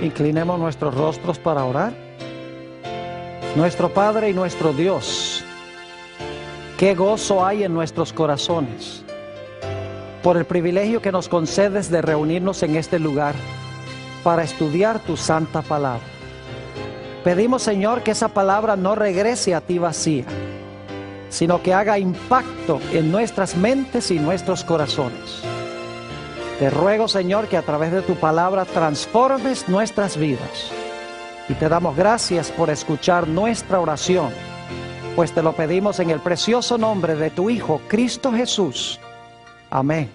Inclinemos nuestros rostros para orar. Nuestro Padre y nuestro Dios, qué gozo hay en nuestros corazones por el privilegio que nos concedes de reunirnos en este lugar para estudiar tu santa palabra. Pedimos, Señor, que esa palabra no regrese a ti vacía, sino que haga impacto en nuestras mentes y nuestros corazones. Te ruego, Señor, que a través de tu palabra transformes nuestras vidas. Y te damos gracias por escuchar nuestra oración, pues te lo pedimos en el precioso nombre de tu Hijo, Cristo Jesús. Amén.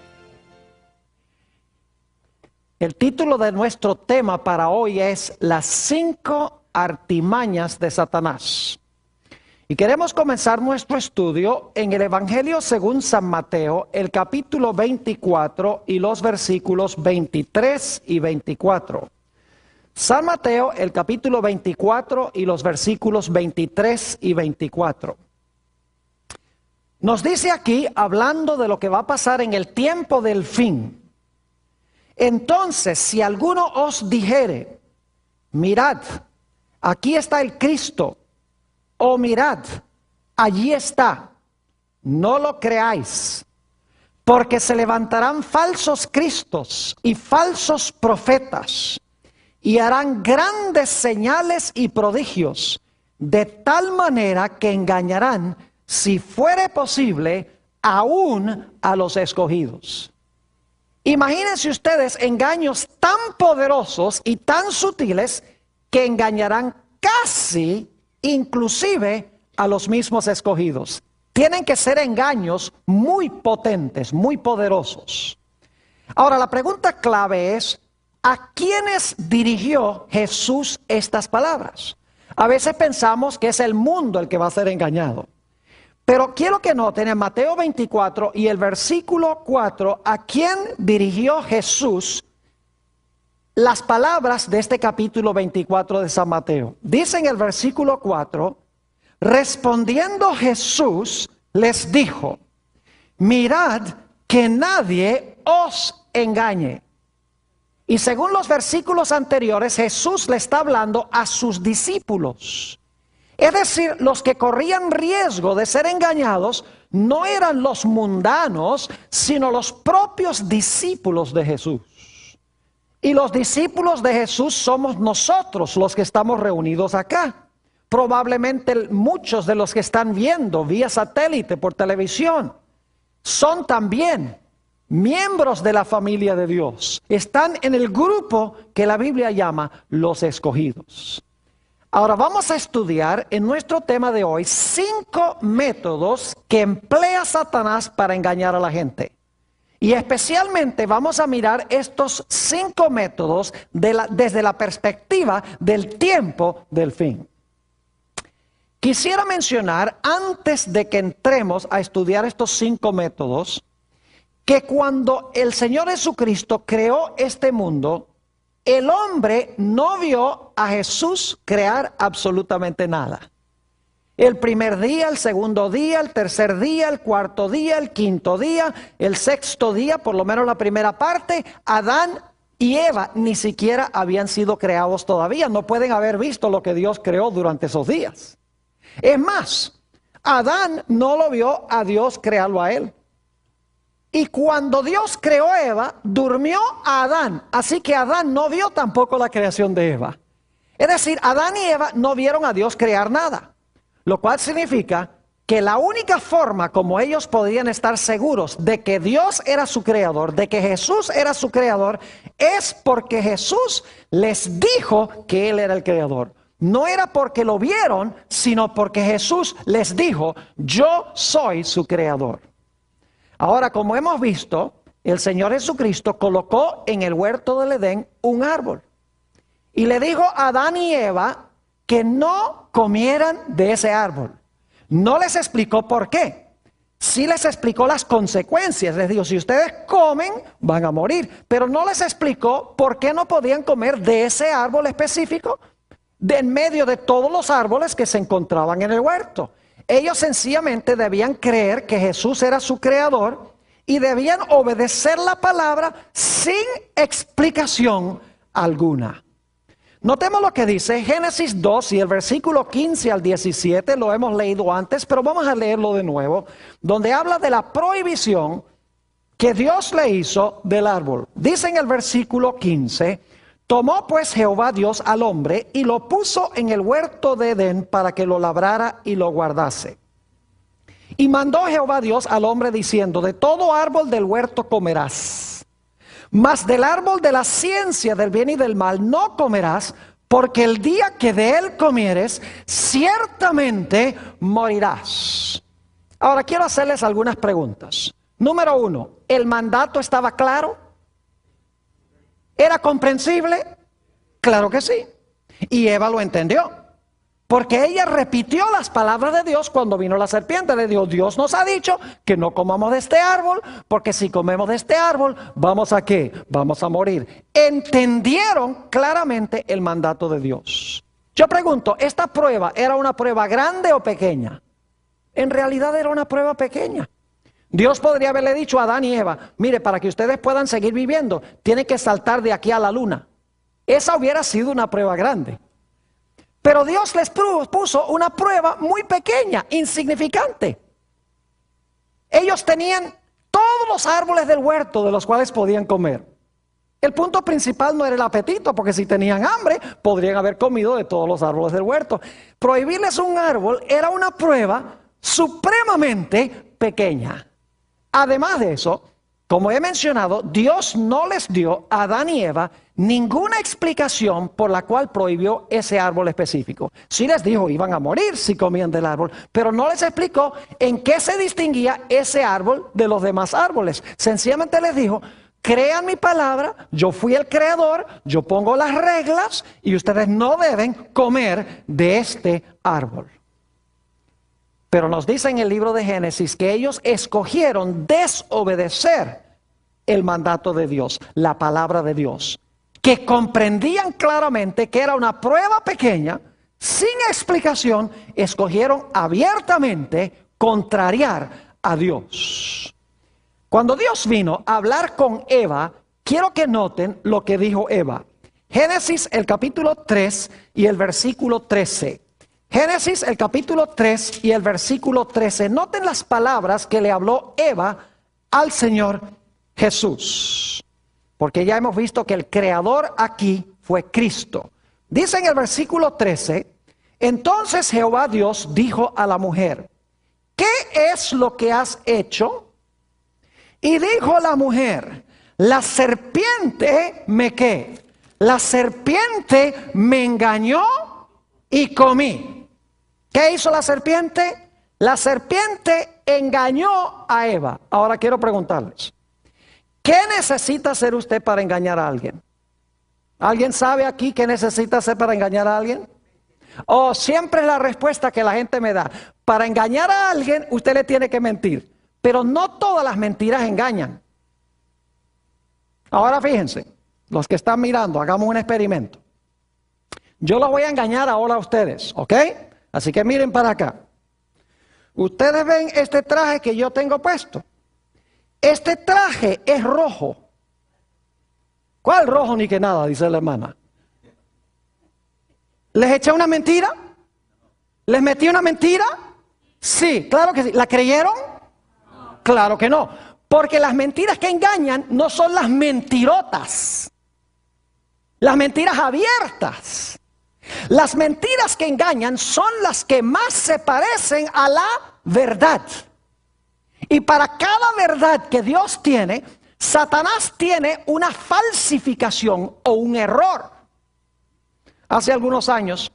El título de nuestro tema para hoy es Las 5 artimañas de Satanás. Y queremos comenzar nuestro estudio en el Evangelio según San Mateo, el capítulo 24 y los versículos 23 y 24. San Mateo, el capítulo 24 y los versículos 23 y 24. Nos dice aquí, hablando de lo que va a pasar en el tiempo del fin. Entonces, si alguno os dijere, mirad, aquí está el Cristo, o mirad, allí está, no lo creáis, porque se levantarán falsos cristos y falsos profetas, y harán grandes señales y prodigios, de tal manera que engañarán, si fuere posible, aún a los escogidos. Imagínense ustedes engaños tan poderosos y tan sutiles que engañarán casi, inclusive, a los mismos escogidos. Tienen que ser engaños muy potentes, muy poderosos. Ahora, la pregunta clave es, ¿a quiénes dirigió Jesús estas palabras? A veces pensamos que es el mundo el que va a ser engañado. Pero quiero que noten en Mateo 24 y el versículo 4, ¿a quién dirigió Jesús las palabras de este capítulo 24 de San Mateo? Dice en el versículo 4, respondiendo Jesús les dijo, mirad que nadie os engañe. Y según los versículos anteriores, Jesús le está hablando a sus discípulos. Es decir, los que corrían riesgo de ser engañados no eran los mundanos, sino los propios discípulos de Jesús. Y los discípulos de Jesús somos nosotros los que estamos reunidos acá. Probablemente muchos de los que están viendo vía satélite por televisión son también miembros de la familia de Dios. Están en el grupo que la Biblia llama los escogidos. Ahora vamos a estudiar en nuestro tema de hoy 5 métodos que emplea Satanás para engañar a la gente. Y especialmente vamos a mirar estos 5 métodos desde la perspectiva del tiempo del fin. Quisiera mencionar, antes de que entremos a estudiar estos 5 métodos, que cuando el Señor Jesucristo creó este mundo, el hombre no vio a Jesús crear absolutamente nada. El primer día, el segundo día, el tercer día, el cuarto día, el quinto día, el sexto día, por lo menos la primera parte, Adán y Eva ni siquiera habían sido creados todavía. No pueden haber visto lo que Dios creó durante esos días. Es más, Adán no lo vio a Dios crearlo a él. Y cuando Dios creó a Eva, durmió a Adán. Así que Adán no vio tampoco la creación de Eva. Es decir, Adán y Eva no vieron a Dios crear nada. Lo cual significa que la única forma como ellos podían estar seguros de que Dios era su creador, de que Jesús era su creador, es porque Jesús les dijo que Él era el creador. No era porque lo vieron, sino porque Jesús les dijo, yo soy su creador. Ahora, como hemos visto, el Señor Jesucristo colocó en el huerto del Edén un árbol. Y le dijo a Adán y Eva que no comieran de ese árbol. No les explicó por qué. Sí les explicó las consecuencias. Les dijo, si ustedes comen, van a morir. Pero no les explicó por qué no podían comer de ese árbol específico, de en medio de todos los árboles que se encontraban en el huerto. Ellos sencillamente debían creer que Jesús era su creador y debían obedecer la palabra sin explicación alguna. Notemos lo que dice Génesis 2 y el versículo 15 al 17, lo hemos leído antes, pero vamos a leerlo de nuevo, donde habla de la prohibición que Dios le hizo del árbol. Dice en el versículo 15, tomó pues Jehová Dios al hombre y lo puso en el huerto de Edén para que lo labrara y lo guardase. Y mandó Jehová Dios al hombre diciendo, de todo árbol del huerto comerás, mas del árbol de la ciencia del bien y del mal no comerás, porque el día que de él comieres, ciertamente morirás. Ahora quiero hacerles algunas preguntas. Número 1, ¿el mandato estaba claro? ¿Era comprensible? Claro que sí. Y Eva lo entendió. Porque ella repitió las palabras de Dios cuando vino la serpiente. Le dijo, Dios nos ha dicho que no comamos de este árbol, porque si comemos de este árbol, ¿vamos a qué? Vamos a morir. Entendieron claramente el mandato de Dios. Yo pregunto, ¿esta prueba era una prueba grande o pequeña? En realidad era una prueba pequeña. Dios podría haberle dicho a Adán y Eva, mire, para que ustedes puedan seguir viviendo, tienen que saltar de aquí a la luna. Esa hubiera sido una prueba grande. Pero Dios les puso una prueba muy pequeña, insignificante. Ellos tenían todos los árboles del huerto de los cuales podían comer. El punto principal no era el apetito, porque si tenían hambre, podrían haber comido de todos los árboles del huerto. Prohibirles un árbol era una prueba supremamente pequeña. Además de eso, como he mencionado, Dios no les dio a Adán y Eva ninguna explicación por la cual prohibió ese árbol específico. Sí les dijo, iban a morir si comían del árbol, pero no les explicó en qué se distinguía ese árbol de los demás árboles. Sencillamente les dijo, crean mi palabra, yo fui el creador, yo pongo las reglas y ustedes no deben comer de este árbol. Pero nos dice en el libro de Génesis que ellos escogieron desobedecer el mandato de Dios, la palabra de Dios, que comprendían claramente que era una prueba pequeña, sin explicación, escogieron abiertamente contrariar a Dios. Cuando Dios vino a hablar con Eva, quiero que noten lo que dijo Eva. Génesis el capítulo 3 y el versículo 13. Génesis el capítulo 3 y el versículo 13. Noten las palabras que le habló Eva al Señor Jesús. Porque ya hemos visto que el creador aquí fue Cristo. Dice en el versículo 13, entonces Jehová Dios dijo a la mujer, ¿qué es lo que has hecho? Y dijo la mujer, la serpiente me ¿qué? La serpiente me engañó y comí. ¿Qué hizo la serpiente? La serpiente engañó a Eva. Ahora quiero preguntarles, ¿qué necesita hacer usted para engañar a alguien? ¿Alguien sabe aquí qué necesita hacer para engañar a alguien? Oh, siempre es la respuesta que la gente me da. Para engañar a alguien, usted le tiene que mentir. Pero no todas las mentiras engañan. Ahora fíjense, los que están mirando, hagamos un experimento. Yo los voy a engañar ahora a ustedes, ¿ok? Así que miren para acá. Ustedes ven este traje que yo tengo puesto. Este traje es rojo. ¿Cuál rojo ni que nada? Dice la hermana. ¿Les eché una mentira? ¿Les metí una mentira? Sí, claro que sí. ¿La creyeron? Claro que no. Porque las mentiras que engañan no son las mentirotas. Las mentiras abiertas. Las mentiras que engañan son las que más se parecen a la verdad. Y para cada verdad que Dios tiene, Satanás tiene una falsificación o un error. Hace algunos años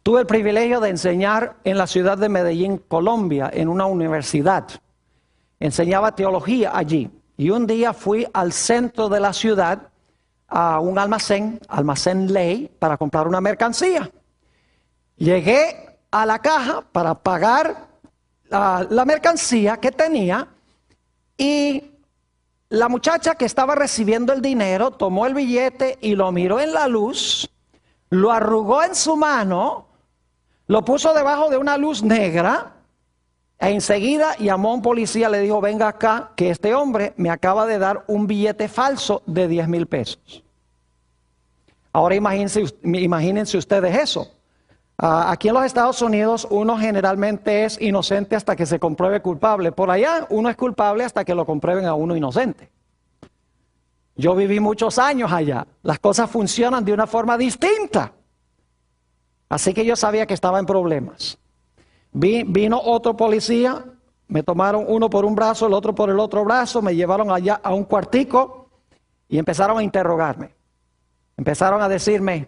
tuve el privilegio de enseñar en la ciudad de Medellín, Colombia, en una universidad. Enseñaba teología allí. Y un día fui al centro de la ciudad a un almacén Ley, para comprar una mercancía. Llegué a la caja para pagar la mercancía que tenía y la muchacha que estaba recibiendo el dinero tomó el billete y lo miró en la luz, lo arrugó en su mano, lo puso debajo de una luz negra e enseguida llamó a un policía, le dijo, venga acá, que este hombre me acaba de dar un billete falso de 10,000 pesos. Ahora imagínense ustedes eso. Aquí en los Estados Unidos uno generalmente es inocente hasta que se compruebe culpable. Por allá uno es culpable hasta que lo comprueben a uno inocente. Yo viví muchos años allá. Las cosas funcionan de una forma distinta. Así que yo sabía que estaba en problemas. Vino otro policía, me tomaron uno por un brazo, el otro por el otro brazo, me llevaron allá a un cuartico y empezaron a interrogarme. Empezaron a decirme,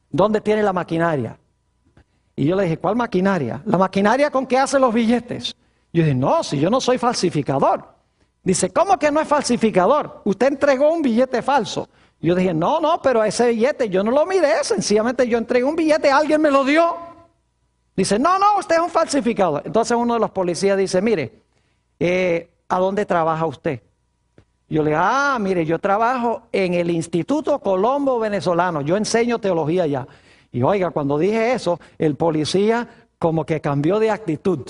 ¿dónde tiene la maquinaria? Y yo le dije, ¿cuál maquinaria? La maquinaria con que hacen los billetes. Yo dije, no, si yo no soy falsificador. Dice, ¿cómo que no es falsificador? Usted entregó un billete falso. Yo dije, no, pero ese billete yo no lo miré, sencillamente yo entregué un billete, alguien me lo dio. Dice, no, usted es un falsificador. Entonces uno de los policías dice, mire, ¿a dónde trabaja usted? Yo le digo, mire, yo trabajo en el Instituto Colombo Venezolano, yo enseño teología allá. Y oiga, cuando dije eso, el policía como que cambió de actitud,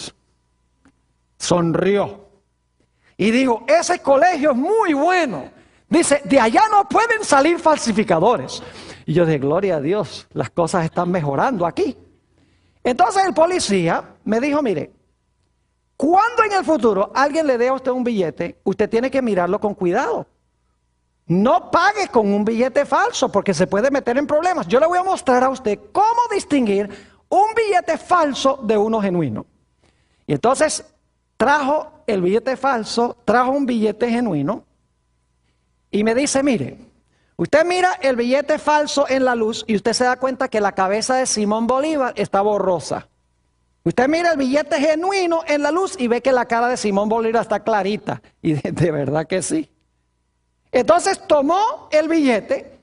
sonrió. Y dijo, ese colegio es muy bueno. Dice, de allá no pueden salir falsificadores. Y yo dije, gloria a Dios, las cosas están mejorando aquí. Entonces el policía me dijo, mire, cuando en el futuro alguien le dé a usted un billete, usted tiene que mirarlo con cuidado. No pague con un billete falso porque se puede meter en problemas. Yo le voy a mostrar a usted cómo distinguir un billete falso de uno genuino. Y entonces trajo el billete falso, trajo un billete genuino y me dice, mire, usted mira el billete falso en la luz y usted se da cuenta que la cabeza de Simón Bolívar está borrosa. Usted mira el billete genuino en la luz y ve que la cara de Simón Bolívar está clarita. Y de verdad que sí. Entonces tomó el billete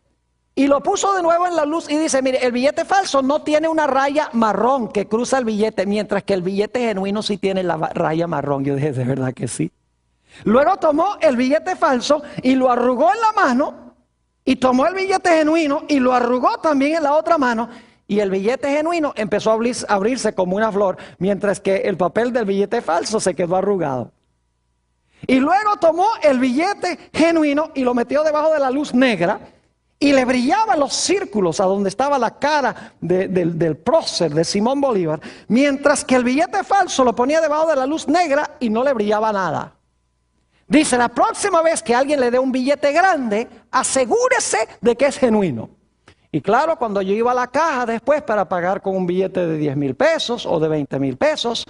y lo puso de nuevo en la luz y dice, mire, el billete falso no tiene una raya marrón que cruza el billete, mientras que el billete genuino sí tiene la raya marrón. Yo dije, de verdad que sí. Luego tomó el billete falso y lo arrugó en la mano y tomó el billete genuino y lo arrugó también en la otra mano. Y el billete genuino empezó a abrirse como una flor, mientras que el papel del billete falso se quedó arrugado. Y luego tomó el billete genuino y lo metió debajo de la luz negra y le brillaban los círculos a donde estaba la cara del prócer de Simón Bolívar, mientras que el billete falso lo ponía debajo de la luz negra y no le brillaba nada. Dice, la próxima vez que alguien le dé un billete grande, asegúrese de que es genuino. Y claro, cuando yo iba a la caja después para pagar con un billete de 10,000 pesos o de 20,000 pesos,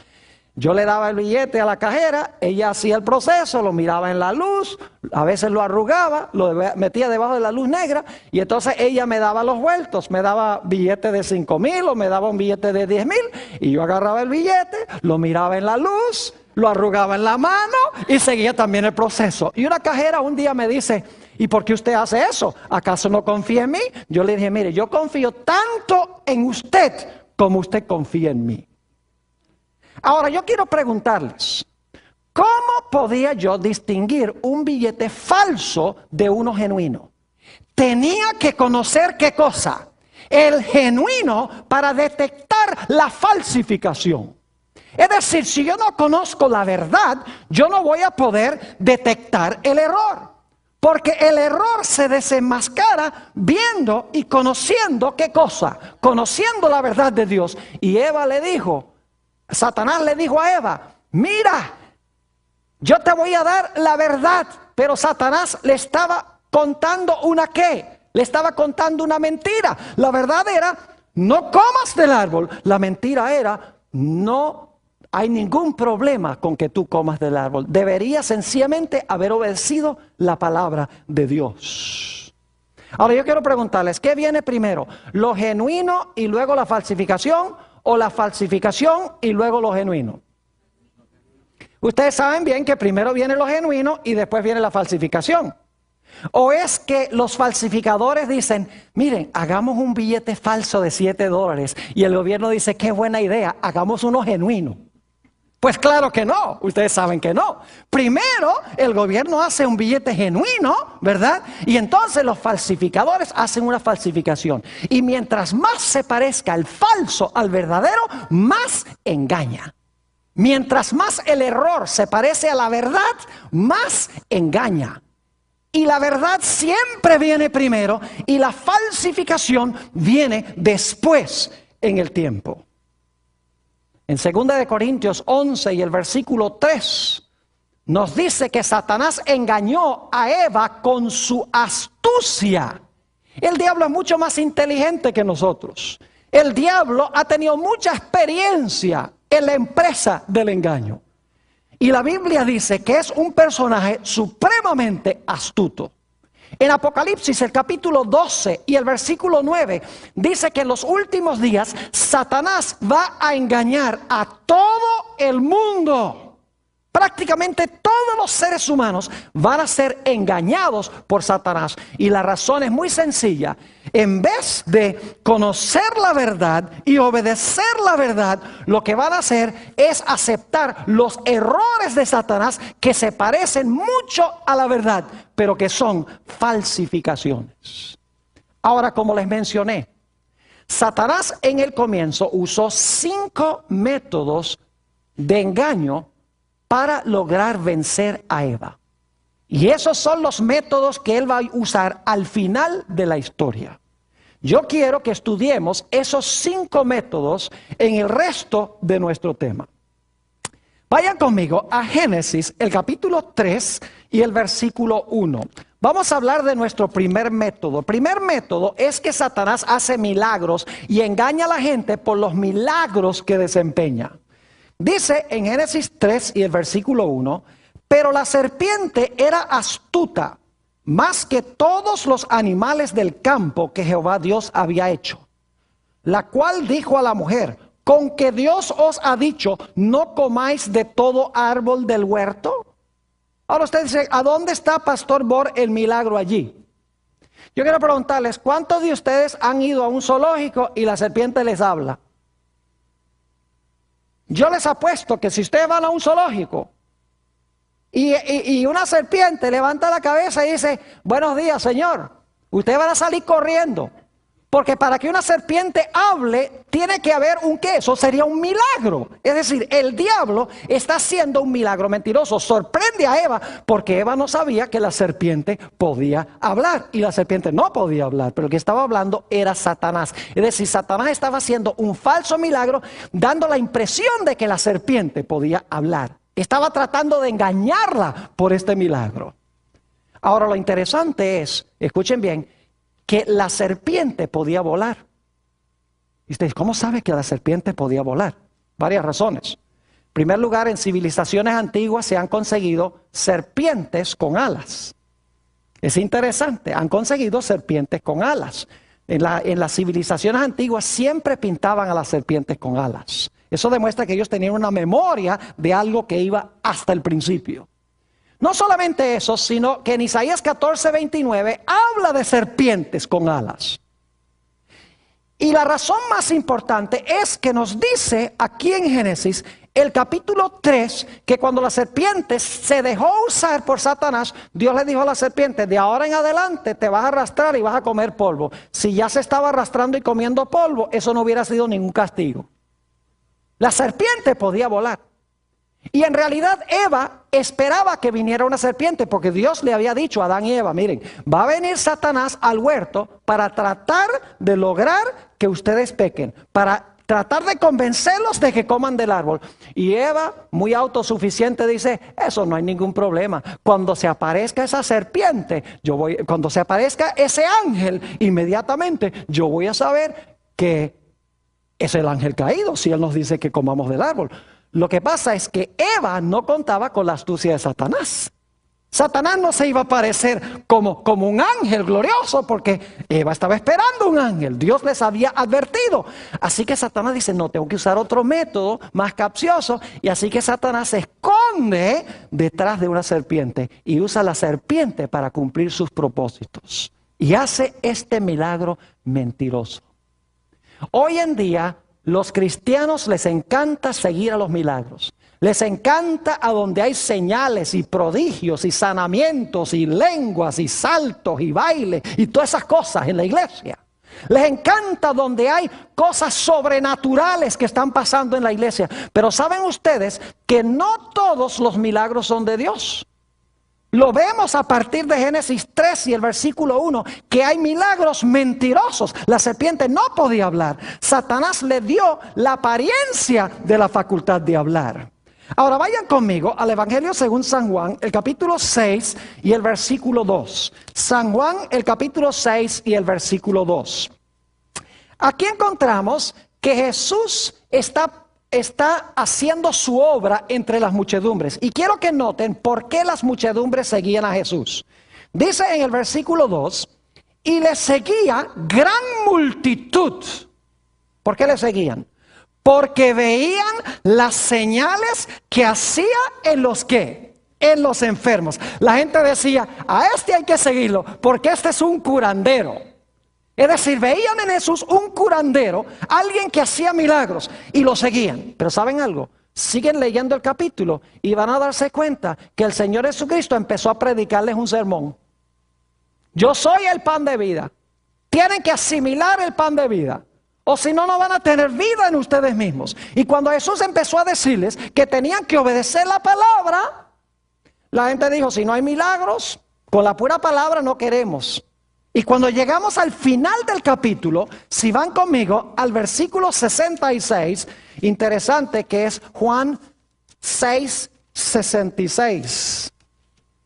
yo le daba el billete a la cajera, ella hacía el proceso, lo miraba en la luz, a veces lo arrugaba, lo metía debajo de la luz negra y entonces ella me daba los vueltos, me daba billete de 5,000 o me daba un billete de 10,000 y yo agarraba el billete, lo miraba en la luz, lo arrugaba en la mano y seguía también el proceso. Y una cajera un día me dice, ¿y por qué usted hace eso? ¿Acaso no confía en mí? Yo le dije, mire, yo confío tanto en usted como usted confía en mí. Ahora, yo quiero preguntarles, ¿cómo podía yo distinguir un billete falso de uno genuino? Tenía que conocer ¿qué cosa? El genuino para detectar la falsificación. Es decir, si yo no conozco la verdad, yo no voy a poder detectar el error. Porque el error se desenmascara viendo y conociendo ¿qué cosa? Conociendo la verdad de Dios. Y Eva le dijo, Satanás le dijo a Eva, mira, yo te voy a dar la verdad. Pero Satanás le estaba contando una ¿qué? Le estaba contando una mentira. La verdad era, no comas del árbol. La mentira era, no hay ningún problema con que tú comas del árbol. Deberías sencillamente haber obedecido la palabra de Dios. Ahora yo quiero preguntarles, ¿qué viene primero? ¿Lo genuino y luego la falsificación? ¿O la falsificación y luego lo genuino? Ustedes saben bien que primero viene lo genuino y después viene la falsificación. ¿O es que los falsificadores dicen, miren, hagamos un billete falso de $7 y el gobierno dice, qué buena idea, hagamos uno genuino? Pues claro que no, ustedes saben que no. Primero el gobierno hace un billete genuino, ¿verdad? Y entonces los falsificadores hacen una falsificación. Y mientras más se parezca el falso al verdadero, más engaña. Mientras más el error se parece a la verdad, más engaña. Y la verdad siempre viene primero y la falsificación viene después en el tiempo. En 2 Corintios 11 y el versículo 3 nos dice que Satanás engañó a Eva con su astucia. El diablo es mucho más inteligente que nosotros. El diablo ha tenido mucha experiencia en la empresa del engaño. Y la Biblia dice que es un personaje supremamente astuto. En Apocalipsis, el capítulo 12 y el versículo 9, dice que en los últimos días Satanás va a engañar a todo el mundo. Prácticamente todos los seres humanos van a ser engañados por Satanás. Y la razón es muy sencilla. En vez de conocer la verdad y obedecer la verdad, lo que van a hacer es aceptar los errores de Satanás que se parecen mucho a la verdad, pero que son falsificaciones. Ahora, como les mencioné, Satanás en el comienzo usó 5 métodos de engaño para lograr vencer a Eva. Y esos son los métodos que él va a usar al final de la historia. Yo quiero que estudiemos esos 5 métodos en el resto de nuestro tema. Vayan conmigo a Génesis, el capítulo 3 y el versículo 1. Vamos a hablar de nuestro primer método. El primer método es que Satanás hace milagros y engaña a la gente por los milagros que desempeña. Dice en Génesis 3 y el versículo 1, pero la serpiente era astuta más que todos los animales del campo que Jehová Dios había hecho, la cual dijo a la mujer, ¿con que Dios os ha dicho, no comáis de todo árbol del huerto? Ahora usted dice, ¿a dónde está, Pastor Bor, el milagro allí? Yo quiero preguntarles, ¿cuántos de ustedes han ido a un zoológico y la serpiente les habla? Yo les apuesto que si ustedes van a un zoológico y una serpiente levanta la cabeza y dice, buenos días, señor, ustedes van a salir corriendo. Porque para que una serpiente hable, tiene que haber un qué, eso sería un milagro. Es decir, el diablo está haciendo un milagro mentiroso. Sorprende a Eva porque Eva no sabía que la serpiente podía hablar. Y la serpiente no podía hablar, pero el que estaba hablando era Satanás. Es decir, Satanás estaba haciendo un falso milagro, dando la impresión de que la serpiente podía hablar. Estaba tratando de engañarla por este milagro. Ahora lo interesante es, escuchen bien, que la serpiente podía volar. Y ustedes, ¿cómo sabe que la serpiente podía volar? Varias razones. En primer lugar, en civilizaciones antiguas se han conseguido serpientes con alas. Es interesante, han conseguido serpientes con alas. En las civilizaciones antiguas siempre pintaban a las serpientes con alas. Eso demuestra que ellos tenían una memoria de algo que iba hasta el principio. No solamente eso, sino que en Isaías 14:29 habla de serpientes con alas. Y la razón más importante es que nos dice aquí en Génesis, el capítulo 3, que cuando la serpiente se dejó usar por Satanás, Dios le dijo a la serpiente, de ahora en adelante te vas a arrastrar y vas a comer polvo. Si ya se estaba arrastrando y comiendo polvo, eso no hubiera sido ningún castigo. La serpiente podía volar. Y en realidad Eva esperaba que viniera una serpiente porque Dios le había dicho a Adán y Eva, miren, va a venir Satanás al huerto para tratar de lograr que ustedes pequen, para tratar de convencerlos de que coman del árbol. Y Eva, muy autosuficiente, dice, eso no hay ningún problema. Cuando se aparezca esa serpiente, cuando se aparezca ese ángel, inmediatamente yo voy a saber que es el ángel caído si él nos dice que comamos del árbol. Lo que pasa es que Eva no contaba con la astucia de Satanás. Satanás no se iba a aparecer como un ángel glorioso porque Eva estaba esperando un ángel. Dios les había advertido. Así que Satanás dice, no, tengo que usar otro método más capcioso. Y así que Satanás se esconde detrás de una serpiente y usa la serpiente para cumplir sus propósitos. Y hace este milagro mentiroso. Hoy en día, los cristianos les encanta seguir a los milagros. Les encanta a donde hay señales y prodigios y sanamientos y lenguas y saltos y baile y todas esas cosas en la iglesia. Les encanta donde hay cosas sobrenaturales que están pasando en la iglesia. Pero ¿saben ustedes que no todos los milagros son de Dios? Lo vemos a partir de Génesis 3 y el versículo 1, que hay milagros mentirosos. La serpiente no podía hablar. Satanás le dio la apariencia de la facultad de hablar. Ahora vayan conmigo al Evangelio según San Juan, el capítulo 6 y el versículo 2. San Juan, el capítulo 6 y el versículo 2. Aquí encontramos que Jesús está haciendo su obra entre las muchedumbres. Y quiero que noten por qué las muchedumbres seguían a Jesús. Dice en el versículo 2, y le seguía gran multitud. ¿Por qué le seguían? Porque veían las señales que hacía en los ¿qué? En los enfermos. La gente decía, a este hay que seguirlo, porque este es un curandero. Es decir, veían en Jesús un curandero, alguien que hacía milagros, y lo seguían. Pero ¿saben algo? Siguen leyendo el capítulo y van a darse cuenta que el Señor Jesucristo empezó a predicarles un sermón. Yo soy el pan de vida. Tienen que asimilar el pan de vida, o si no, no van a tener vida en ustedes mismos. Y cuando Jesús empezó a decirles que tenían que obedecer la palabra, la gente dijo, si no hay milagros, con la pura palabra no queremos. Y cuando llegamos al final del capítulo, si van conmigo al versículo 66, interesante que es Juan 6:66,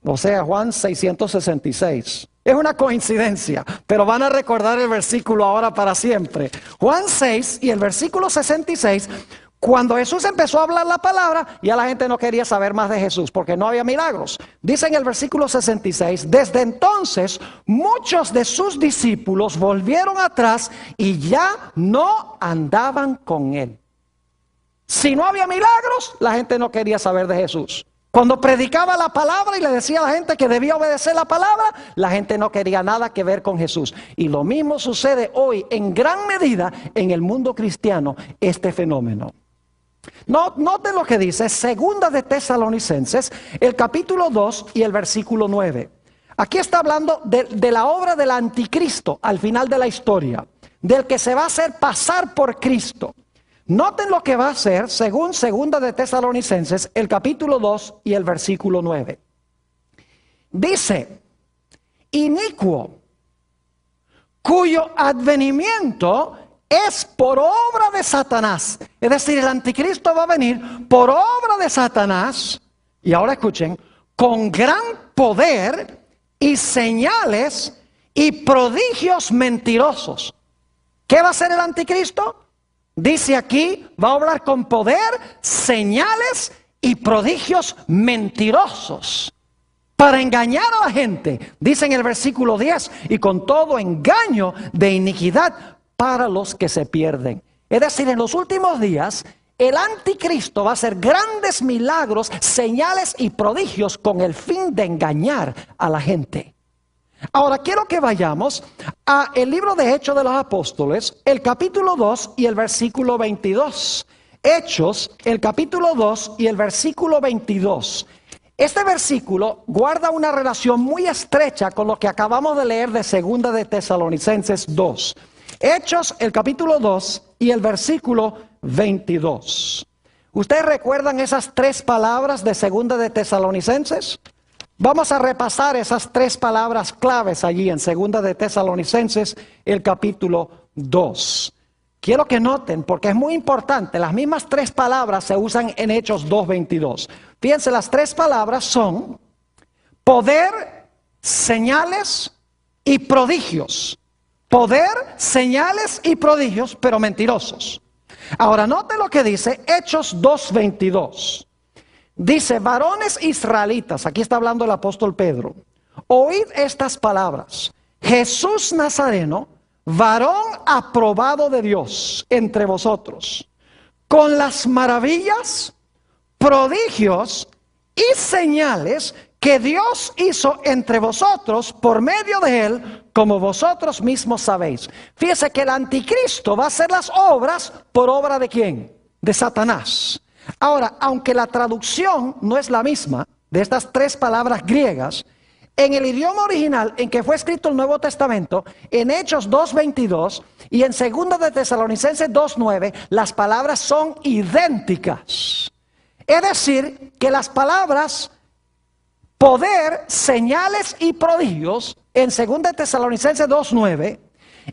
o sea, Juan 666. Es una coincidencia, pero van a recordar el versículo ahora para siempre. Juan 6 y el versículo 66, cuando Jesús empezó a hablar la palabra, ya la gente no quería saber más de Jesús porque no había milagros. Dice en el versículo 66, desde entonces muchos de sus discípulos volvieron atrás y ya no andaban con él. Si no había milagros, la gente no quería saber de Jesús. Cuando predicaba la palabra y le decía a la gente que debía obedecer la palabra, la gente no quería nada que ver con Jesús. Y lo mismo sucede hoy en gran medida en el mundo cristiano, este fenómeno. Noten lo que dice Segunda de Tesalonicenses, el capítulo 2 y el versículo 9. Aquí está hablando de la obra del anticristo al final de la historia, del que se va a hacer pasar por Cristo. Noten lo que va a hacer según Segunda de Tesalonicenses, el capítulo 2 y el versículo 9. Dice, inicuo, cuyo advenimiento es por obra de Satanás. Es decir, el anticristo va a venir por obra de Satanás. Y ahora escuchen, con gran poder y señales y prodigios mentirosos. ¿Qué va a hacer el anticristo? Dice aquí, va a obrar con poder, señales y prodigios mentirosos para engañar a la gente. Dice en el versículo 10, y con todo engaño de iniquidad para los que se pierden. Es decir, en los últimos días, el anticristo va a hacer grandes milagros, señales y prodigios con el fin de engañar a la gente. Ahora quiero que vayamos a el libro de Hechos de los Apóstoles, el capítulo 2 y el versículo 22. Hechos, el capítulo 2 y el versículo 22. Este versículo guarda una relación muy estrecha con lo que acabamos de leer de Segunda de Tesalonicenses 2. Hechos, el capítulo 2 y el versículo 22. ¿Ustedes recuerdan esas tres palabras de Segunda de Tesalonicenses? Vamos a repasar esas tres palabras claves allí en Segunda de Tesalonicenses, el capítulo 2. Quiero que noten, porque es muy importante, las mismas tres palabras se usan en Hechos 2:22. Fíjense, las tres palabras son poder, señales y prodigios. Poder, señales y prodigios, pero mentirosos. Ahora, noten lo que dice Hechos 2:22. Dice, varones israelitas, aquí está hablando el apóstol Pedro, oíd estas palabras. Jesús Nazareno, varón aprobado de Dios entre vosotros, con las maravillas, prodigios y señales que Dios hizo entre vosotros por medio de él, como vosotros mismos sabéis. Fíjese que el anticristo va a hacer las obras por obra de ¿quién? De Satanás. Ahora, aunque la traducción no es la misma de estas tres palabras griegas, en el idioma original en que fue escrito el Nuevo Testamento, en Hechos 2:22 y en Segunda de Tesalonicenses 2:9, las palabras son idénticas. Es decir, que las palabras poder, señales y prodigios en 2 Tesalonicenses 2:9,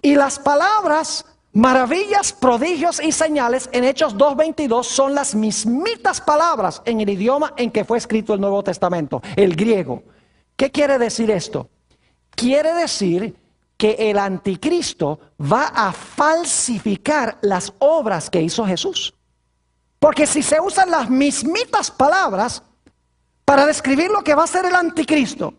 y las palabras maravillas, prodigios y señales en Hechos 2:22 son las mismitas palabras en el idioma en que fue escrito el Nuevo Testamento, el griego. ¿Qué quiere decir esto? Quiere decir que el anticristo va a falsificar las obras que hizo Jesús. Porque si se usan las mismitas palabras para describir lo que va a ser el anticristo,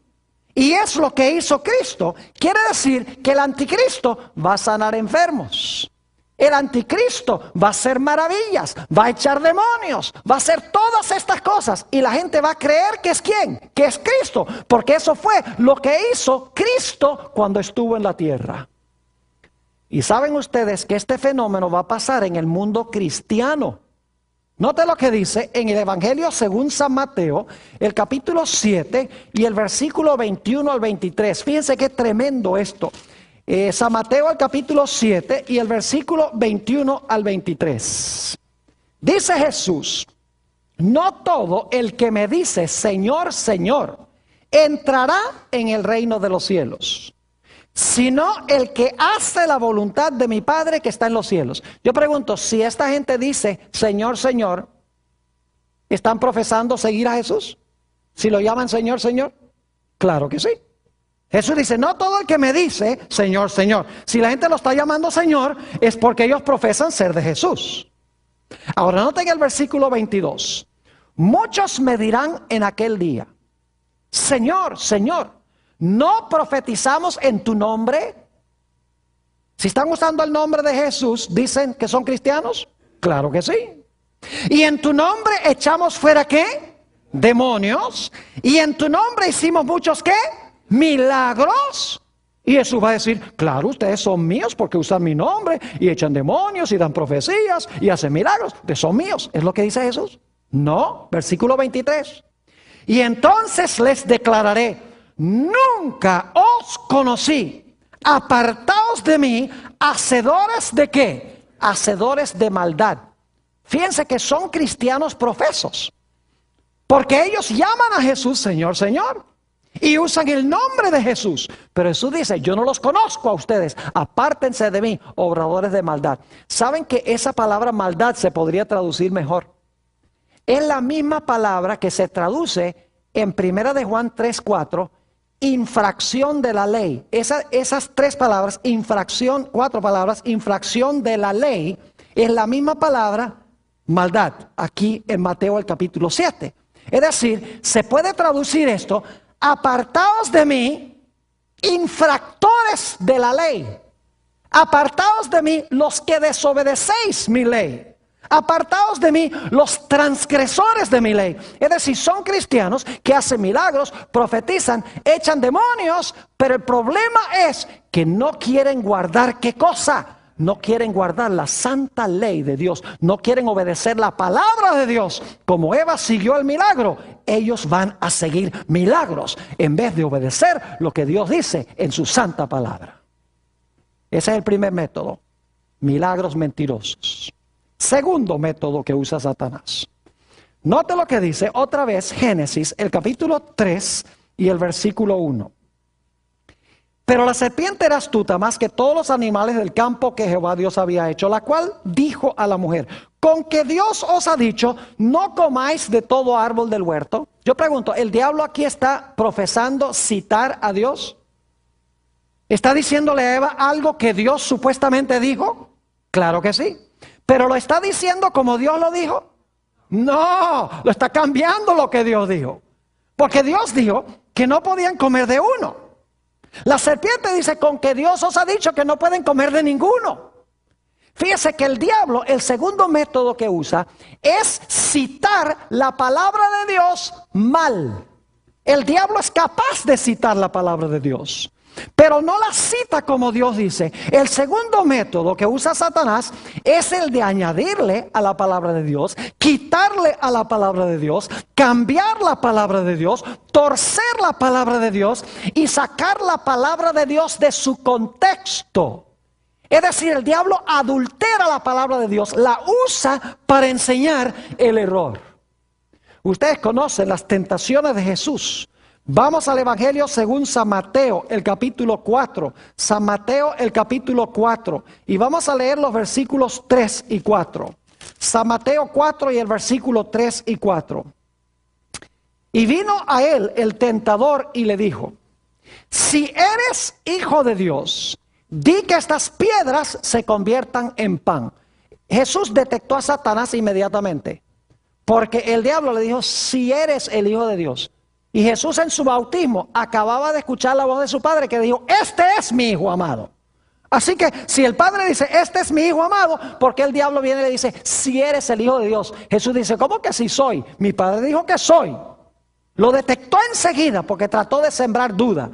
y es lo que hizo Cristo, quiere decir que el anticristo va a sanar enfermos. El anticristo va a hacer maravillas, va a echar demonios, va a hacer todas estas cosas. Y la gente va a creer que es ¿quién? Que es Cristo. Porque eso fue lo que hizo Cristo cuando estuvo en la tierra. Y saben ustedes que este fenómeno va a pasar en el mundo cristiano. Note lo que dice en el Evangelio según San Mateo, el capítulo 7 y el versículo 21 al 23. Fíjense qué tremendo esto. San Mateo, el capítulo 7 y el versículo 21 al 23. Dice Jesús: no todo el que me dice Señor, Señor, entrará en el reino de los cielos, sino el que hace la voluntad de mi Padre que está en los cielos. Yo pregunto, si esta gente dice Señor, Señor, ¿están profesando seguir a Jesús? ¿Si lo llaman Señor, Señor? Claro que sí. Jesús dice, no todo el que me dice Señor, Señor. Si la gente lo está llamando Señor, es porque ellos profesan ser de Jesús. Ahora noten el versículo 22. Muchos me dirán en aquel día, Señor, Señor, ¿no profetizamos en tu nombre? Si están usando el nombre de Jesús, ¿dicen que son cristianos? Claro que sí. ¿Y en tu nombre echamos fuera qué? Demonios. ¿Y en tu nombre hicimos muchos qué? Milagros. Y Jesús va a decir, claro, ustedes son míos porque usan mi nombre y echan demonios y dan profecías y hacen milagros. Ustedes son míos. ¿Es lo que dice Jesús? No, versículo 23. Y entonces les declararé, nunca os conocí. Apartaos de mí, hacedores de qué? Hacedores de maldad. Fíjense que son cristianos profesos, porque ellos llaman a Jesús Señor, Señor, y usan el nombre de Jesús. Pero Jesús dice, yo no los conozco a ustedes, apártense de mí, obradores de maldad. ¿Saben que esa palabra maldad se podría traducir mejor? Es la misma palabra que se traduce en 1 de Juan 3:4, infracción de la ley. Esas tres palabras, infracción, 4 palabras, infracción de la ley, es la misma palabra maldad, aquí en Mateo el capítulo 7. Es decir, se puede traducir esto, apartaos de mí, infractores de la ley. Apartaos de mí los que desobedecéis mi ley. Apartaos de mí los transgresores de mi ley. Es decir, son cristianos que hacen milagros, profetizan, echan demonios, pero el problema es que no quieren guardar ¿qué cosa? No quieren guardar la santa ley de Dios. No quieren obedecer la palabra de Dios. Como Eva siguió el milagro, ellos van a seguir milagros en vez de obedecer lo que Dios dice en su santa palabra. Ese es el primer método. Milagros mentirosos. Segundo método que usa Satanás. Note lo que dice otra vez Génesis, el capítulo 3 y el versículo 1. Pero la serpiente era astuta más que todos los animales del campo que Jehová Dios había hecho, la cual dijo a la mujer, con que Dios os ha dicho, no comáis de todo árbol del huerto. Yo pregunto, ¿el diablo aquí está profesando citar a Dios? ¿Está diciéndole a Eva algo que Dios supuestamente dijo? Claro que sí. ¿Pero lo está diciendo como Dios lo dijo? No, lo está cambiando lo que Dios dijo. Porque Dios dijo que no podían comer de uno. La serpiente dice, con que Dios os ha dicho que no pueden comer de ninguno. Fíjese que el diablo, el segundo método que usa, es citar la palabra de Dios mal. El diablo es capaz de citar la palabra de Dios, pero no la cita como Dios dice. El segundo método que usa Satanás es el de añadirle a la palabra de Dios, quitarle a la palabra de Dios, cambiar la palabra de Dios, torcer la palabra de Dios y sacar la palabra de Dios de su contexto. Es decir, el diablo adultera la palabra de Dios, la usa para enseñar el error. Ustedes conocen las tentaciones de Jesús Vamos al Evangelio según San Mateo, el capítulo 4. San Mateo, el capítulo 4. Y vamos a leer los versículos 3 y 4. San Mateo 4 y el versículo 3 y 4. Y vino a él el tentador y le dijo: si eres hijo de Dios, di que estas piedras se conviertan en pan. Jesús detectó a Satanás inmediatamente, porque el diablo le dijo: si eres el hijo de Dios. Y Jesús en su bautismo acababa de escuchar la voz de su padre que dijo: este es mi hijo amado. Así que si el padre dice: este es mi hijo amado, porque el diablo viene y le dice: si eres el hijo de Dios. Jesús dice: ¿cómo que si soy? Mi padre dijo que soy. Lo detectó enseguida porque trató de sembrar duda.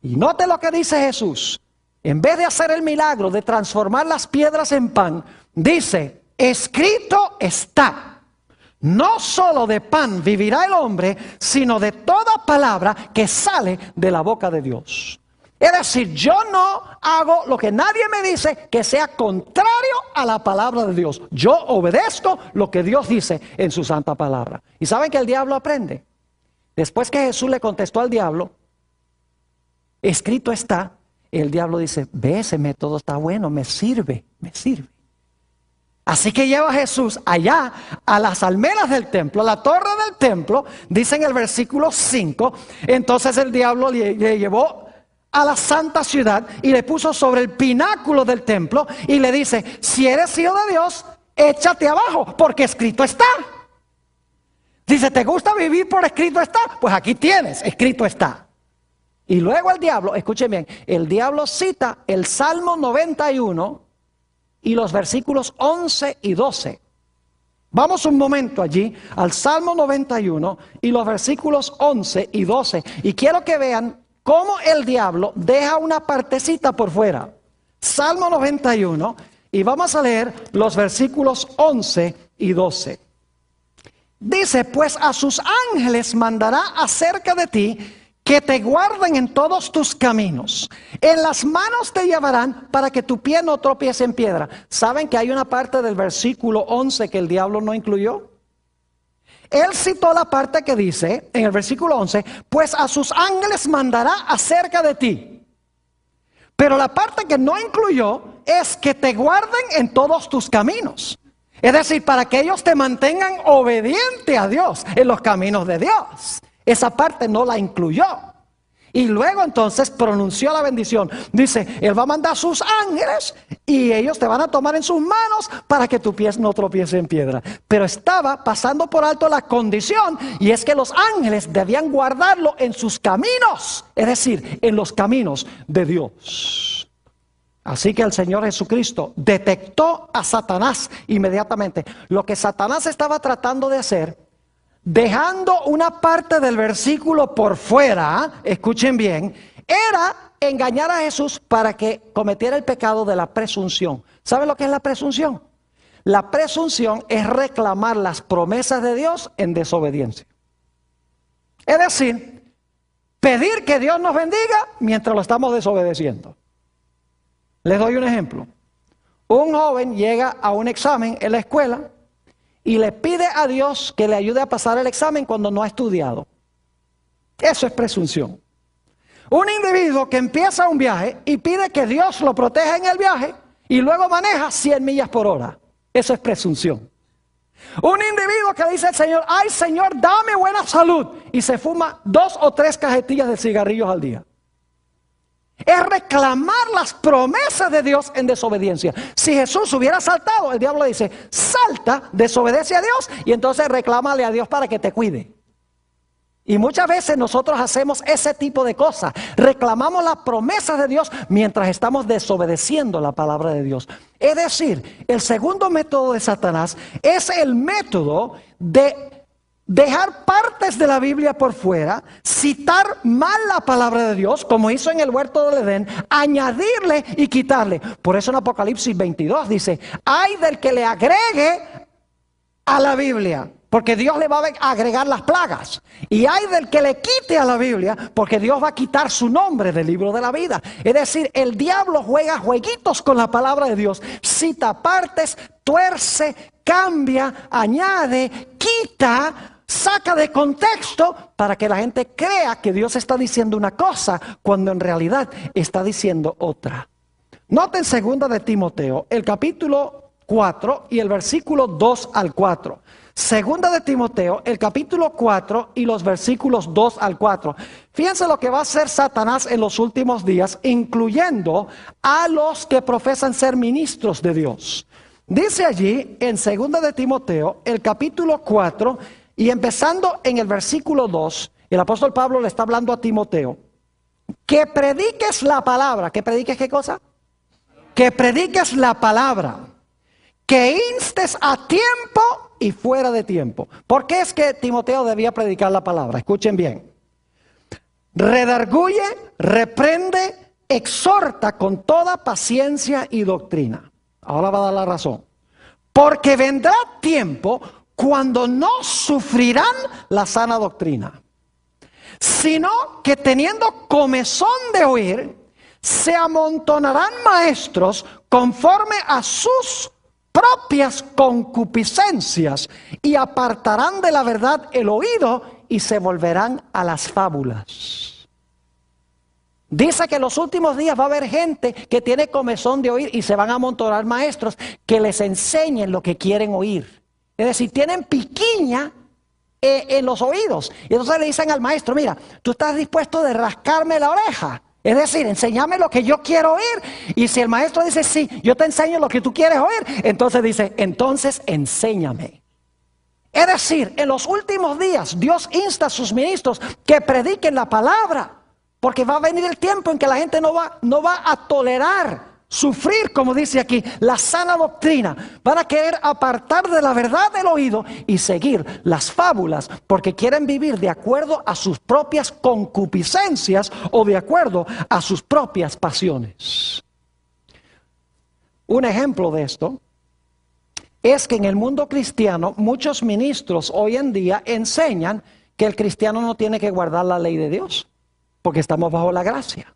Y note lo que dice Jesús. En vez de hacer el milagro de transformar las piedras en pan, dice: escrito está. No solo de pan vivirá el hombre, sino de toda palabra que sale de la boca de Dios. Es decir, yo no hago lo que nadie me dice que sea contrario a la palabra de Dios. Yo obedezco lo que Dios dice en su santa palabra. ¿Y saben que el diablo aprende? Después que Jesús le contestó al diablo: escrito está, el diablo dice: ve, ese método está bueno, me sirve, me sirve. Así que lleva a Jesús allá a las almenas del templo, a la torre del templo, dice en el versículo 5. Entonces el diablo le llevó a la santa ciudad y le puso sobre el pináculo del templo y le dice: si eres hijo de Dios, échate abajo, porque escrito está. Dice: ¿te gusta vivir por escrito está? Pues aquí tienes, escrito está. Y luego el diablo, escuchen bien, el diablo cita el Salmo 91 y los versículos 11 y 12. Vamos un momento allí al Salmo 91 y los versículos 11 y 12. Y quiero que vean cómo el diablo deja una partecita por fuera. Salmo 91 y vamos a leer los versículos 11 y 12. Dice: pues a sus ángeles mandará acerca de ti, que te guarden en todos tus caminos. En las manos te llevarán para que tu pie no tropiece en piedra. ¿Saben que hay una parte del versículo 11 que el diablo no incluyó? Él citó la parte que dice, en el versículo 11, pues a sus ángeles mandará acerca de ti. Pero la parte que no incluyó es que te guarden en todos tus caminos. Es decir, para que ellos te mantengan obediente a Dios en los caminos de Dios. Esa parte no la incluyó. Y luego entonces pronunció la bendición. Dice: Él va a mandar sus ángeles y ellos te van a tomar en sus manos para que tu pie no tropiece en piedra. Pero estaba pasando por alto la condición, y es que los ángeles debían guardarlo en sus caminos. Es decir, en los caminos de Dios. Así que el Señor Jesucristo detectó a Satanás inmediatamente. Lo que Satanás estaba tratando de hacer, dejando una parte del versículo por fuera, escuchen bien, era engañar a Jesús para que cometiera el pecado de la presunción. ¿Saben lo que es la presunción? La presunción es reclamar las promesas de Dios en desobediencia. Es decir, pedir que Dios nos bendiga mientras lo estamos desobedeciendo. Les doy un ejemplo. Un joven llega a un examen en la escuela y le pide a Dios que le ayude a pasar el examen cuando no ha estudiado. Eso es presunción. Un individuo que empieza un viaje y pide que Dios lo proteja en el viaje y luego maneja 100 millas por hora. Eso es presunción. Un individuo que dice al Señor: ay Señor, dame buena salud, y se fuma 2 o 3 cajetillas de cigarrillos al día. Es reclamar las promesas de Dios en desobediencia. Si Jesús hubiera saltado, el diablo dice: salta, desobedece a Dios y entonces reclámale a Dios para que te cuide. Y muchas veces nosotros hacemos ese tipo de cosas. Reclamamos las promesas de Dios mientras estamos desobedeciendo la palabra de Dios. Es decir, el segundo método de Satanás es el método de dejar partes de la Biblia por fuera, citar mal la palabra de Dios, como hizo en el huerto del Edén, añadirle y quitarle. Por eso en Apocalipsis 22 dice: ay del que le agregue a la Biblia, porque Dios le va a agregar las plagas. Y hay del que le quite a la Biblia, porque Dios va a quitar su nombre del libro de la vida. Es decir, el diablo juega jueguitos con la palabra de Dios. Cita partes, tuerce, cambia, añade, quita, saca de contexto para que la gente crea que Dios está diciendo una cosa cuando en realidad está diciendo otra. Noten 2 de Timoteo, el capítulo 4 y el versículo 2 al 4. 2 de Timoteo, el capítulo 4 y los versículos 2 al 4. Fíjense lo que va a hacer Satanás en los últimos días, incluyendo a los que profesan ser ministros de Dios. Dice allí en 2 de Timoteo, el capítulo 4 y empezando en el versículo 2, el apóstol Pablo le está hablando a Timoteo, que prediques la palabra. ¿Que prediques qué cosa? Que prediques la palabra, que instes a tiempo y fuera de tiempo. ¿Por qué es que Timoteo debía predicar la palabra? Escuchen bien. Redarguye, reprende, exhorta con toda paciencia y doctrina. Ahora va a dar la razón. Porque vendrá tiempo cuando no sufrirán la sana doctrina, sino que teniendo comezón de oír, se amontonarán maestros conforme a sus propias concupiscencias y apartarán de la verdad el oído y se volverán a las fábulas. Dice que en los últimos días va a haber gente que tiene comezón de oír y se van a amontonar maestros que les enseñen lo que quieren oír. Es decir, tienen piquiña en los oídos. Y entonces le dicen al maestro, mira, tú estás dispuesto de rascarme la oreja. Es decir, enséñame lo que yo quiero oír. Y si el maestro dice, sí, yo te enseño lo que tú quieres oír, entonces dice, entonces enséñame. Es decir, en los últimos días Dios insta a sus ministros que prediquen la palabra. Porque va a venir el tiempo en que la gente no va a tolerar sufrir, como dice aquí, la sana doctrina. Van a querer apartar de la verdad del oído y seguir las fábulas, porque quieren vivir de acuerdo a sus propias concupiscencias o de acuerdo a sus propias pasiones. Un ejemplo de esto es que en el mundo cristiano muchos ministros hoy en día enseñan que el cristiano no tiene que guardar la ley de Dios, porque estamos bajo la gracia.